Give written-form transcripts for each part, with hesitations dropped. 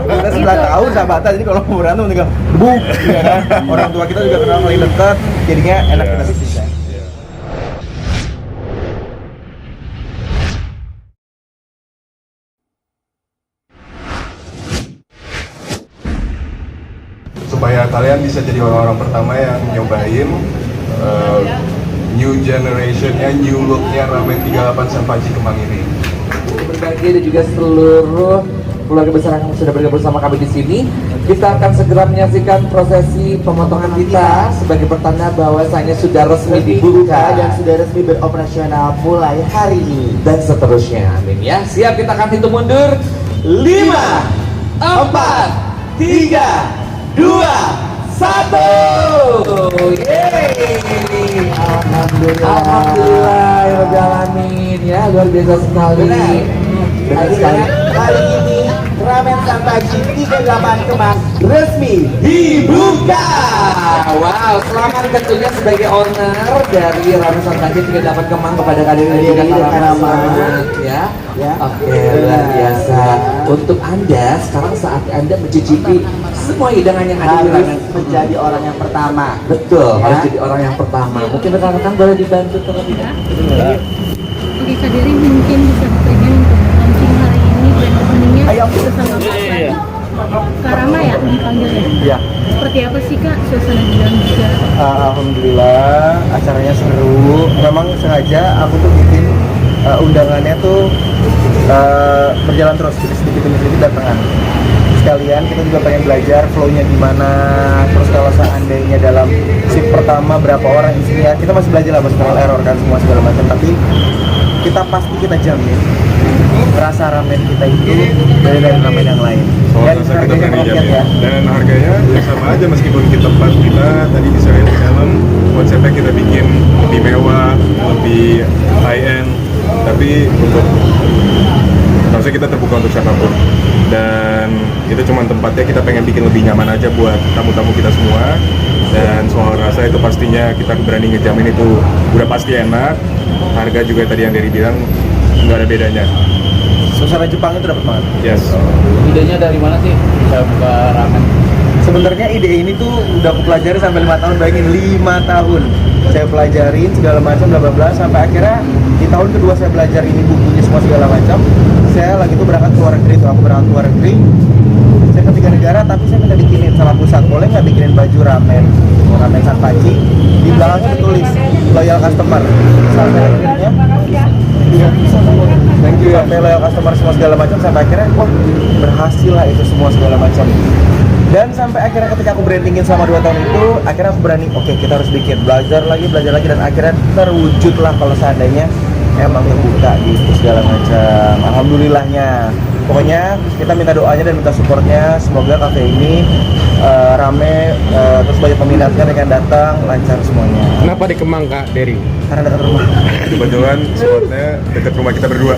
Kita 9 tahun sahabatan, jadi kalau mau berantem tinggal buk, ya kan. Orang tua kita juga kenal paling dekat, jadinya enak kita bisnisnya. Supaya kalian bisa jadi orang-orang pertama yang nyobain new generationnya, new looknya Ramen 38 Senpachi Kemang ini. Berbagi dan juga seluruh keluarga besar yang sudah bergabung bersama kami di sini, kita akan segera menyaksikan prosesi pemotongan kita sebagai pertanda bahwasanya sudah resmi dibuka dan sudah resmi beroperasional mulai hari ini dan seterusnya. Amin ya. Siap, kita akan hitung mundur. 5, 4, 3, 2, 1. Yeay. Alhamdulillah ya alamin ya, luar biasa sekali. Benar sekali. Hari ini Ramen Senpachi 38 Kemang resmi dibuka. Wow, selamat tentunya sebagai owner dari Ramen Senpachi 38 Kemang kepada kalian dan juga para selamat ya. Oke, luar biasa. Untuk Anda, sekarang saat Anda mencicipi semua hidangan yang ada di Ramen, menjadi orang yang pertama. betul, harus jadi orang yang pertama. Mungkin rekan-rekan boleh dibantu terlebih dahulu. Oke, Kak Dery mungkin bisa berikan untuk launching hari ini dan openingnya bersama Kak Rama ya dipanggilnya. Iya. Seperti apa sih Kak suasana di dalam juga? Alhamdulillah, acaranya seru. Memang sengaja aku tuh bikin undangannya tuh berjalan terus, jadi sedikit demi sedikit datangan. Sekalian kita juga pengen belajar flow-nya gimana. Terus kalau seandainya dalam shift pertama berapa orang isinya, kita masih belajar lah, masih trial error kan semua segala macam. Tapi kita jamin rasa ramen kita itu beda dari ramen yang lain. Dan kita berani jamin. ya. Dan harganya ya sama aja, meskipun di tempat kita tadi di Serena Helm konsepnya kita bikin lebih mewah, lebih high end, tapi untuk maksudnya kita terbuka untuk siapapun. Dan itu cuma tempatnya kita pengen bikin lebih nyaman aja buat tamu-tamu kita semua. Dan soal rasa itu pastinya kita berani ngejamin itu udah pasti enak. Harga juga tadi yang dari bilang nggak ada bedanya. Suasana Jepang itu dapat banget. Yes. Idenya dari mana sih bisa buka ramen? Sebenarnya ide ini tuh udah aku pelajari sampai 5 tahun, bayangin 5 tahun saya pelajarin segala macam bla bla bla sampai akhirnya di tahun kedua saya belajar ini bukunya semua segala macam. Saya lagi tuh berangkat ke luar negeri tuh, aku berangkat ke luar negeri. Saya ke 3 negara tapi saya minta bikinin sama pusat, boleh nggak bikinin baju ramen Senpachi, di belakangnya ditulis loyal customer. Sampai akhirnya thank you ya, sampai loyal customer semua segala macam sampai akhirnya wah berhasil lah itu semua segala macam. Dan sampai akhirnya ketika aku brandingin selama 2 tahun itu, akhirnya aku berani, oke, kita harus bikin, belajar lagi, dan akhirnya terwujud lah kalau seandainya emang terbuka gitu segala macam. Alhamdulillahnya. Pokoknya kita minta doanya dan minta supportnya, semoga kafe ini rame, terus banyak peminatnya yang datang, lancar semuanya. Kenapa di Kemang Kak Dery? Karena dekat rumah. Kebetulan spotnya dekat rumah kita berdua.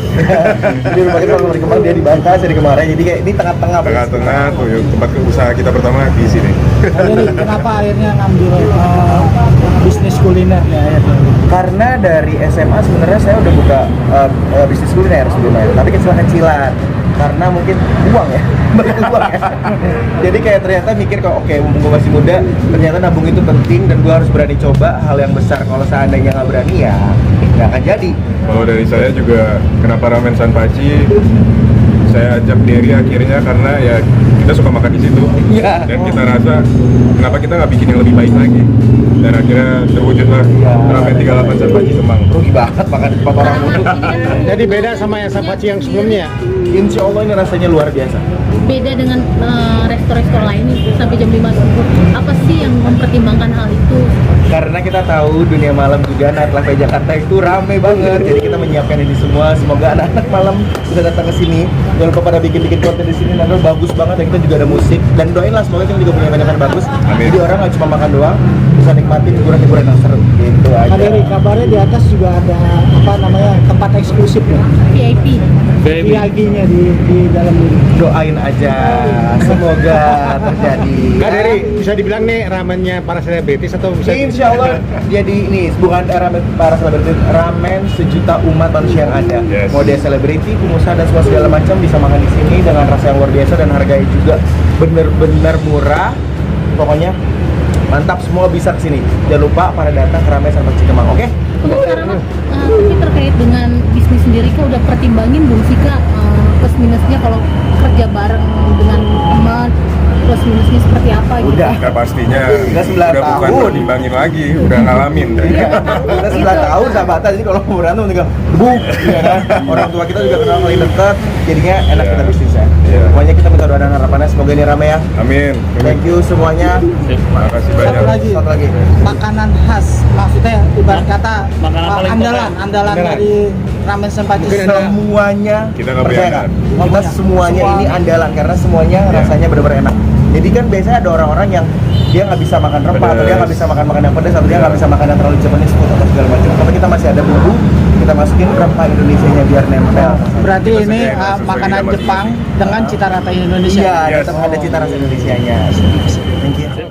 Jadi rumah kita kalau di Kemang, dia di Bangka, saya di Kemarin, jadi kayak ini tengah-tengah. Tengah-tengah tuh yuk, tempat usaha kita pertama di sini. Jadi kenapa akhirnya ngambil bisnis kuliner ya? Karena dari SMA sebenarnya saya udah buka bisnis kuliner sebelumnya, tapi kecil-kecilan. Karena mungkin uang ya, uang ya. Jadi kayak ternyata mikir kok oke, mumpung gue masih muda, ternyata nabung itu penting dan gue harus berani coba hal yang besar. Kalau seandainya nggak berani ya nggak akan jadi. Kalau dari saya juga, kenapa Ramen Senpachi saya ajak Dery akhirnya karena ya kita suka makan di situ. Iya. Dan kita rasa kenapa kita nggak bikin yang lebih baik lagi. Dan akhirnya terwujudlah Ramen 38 Senpachi Kemang. Rugi banget makan di tempat orang mulu. Jadi beda sama yang Senpachi yang sebelumnya. Insya Allah ini rasanya luar biasa. Beda dengan restoran lain nih, sampai jam 5 subuh. Apa sih yang mempertimbangkan hal itu? Karena kita tahu dunia malam juga nightlife Jakarta itu rame banget. Jadi kita menyiapkan ini semua. Semoga anak-anak malam bisa datang ke sini. Jangan lupa pada bikin-bikin konten di sini. Nanti bagus banget. Dan kita juga ada musik. Dan doain lah semoga kita juga punya banyak yang bagus. Amin. Jadi orang nggak cuma makan doang, bisa nikmatin hiburan-hiburan yang seru. Gitu aja. Kak Dery, kabarnya di atas juga ada apa namanya tempat eksklusif ya? VIP. VIP-nya di dalam ini. Doain aja. Semoga terjadi. Kak Dery, bisa dibilang nih ramennya para selebritis atau bisa? Insya Allah jadi ini bukan ramen para selebriti, ramen sejuta umat manusia yang ada. Yes. Mau dia selebriti, pengusaha dan semua segala macam bisa makan di sini dengan rasa yang luar biasa dan harganya juga juga bener-bener murah. Pokoknya mantap, semua bisa kesini. Jangan lupa pada datang ke Ramen Santap Cikemang, oke? Untuk Karama, tapi terkait dengan bisnis sendiri kak udah pertimbangin belum sih kak plus minusnya kalau kerja bareng dengan teman, plus minusnya seperti apa gitu? Udah. Udah pastinya, Udah 9 udah bukan tahun. pertimbangin lagi, udah ngalamin. Iya, udah 9 tahun sahabatan, jadi kalau mau berantem tinggal buk, ya kan? Orang tua kita juga kenal paling dekat, jadinya enak Iya. kita bisnisnya. Iya. Pokoknya kita minta doa dan harapannya semoga ini rame ya. Amin. Thank you semuanya. Terima kasih banyak. Satu lagi, Satu lagi. makanan khas, maksudnya ibarat kata Makanan paling andalan Andalan. dari ramen Senpaji. Semuanya Kita nggak percaya bayangkan. nggak? Kita semuanya ini andalan karena semuanya rasanya benar-benar enak. Jadi kan biasanya ada orang-orang yang dia nggak bisa makan rempah atau dia nggak bisa makan yang pedas atau dia nggak bisa makan yang terlalu Japanese food atau segala macam. Tapi kita masih ada bumbu, kita masukin rempah Indonesianya biar nempel. Berarti Kita ini sesuai dengan makanan masing-masing. Jepang dengan cita rasa Indonesia. Iya, Yes. tetap ada cita rasa Indonesianya. Thank you.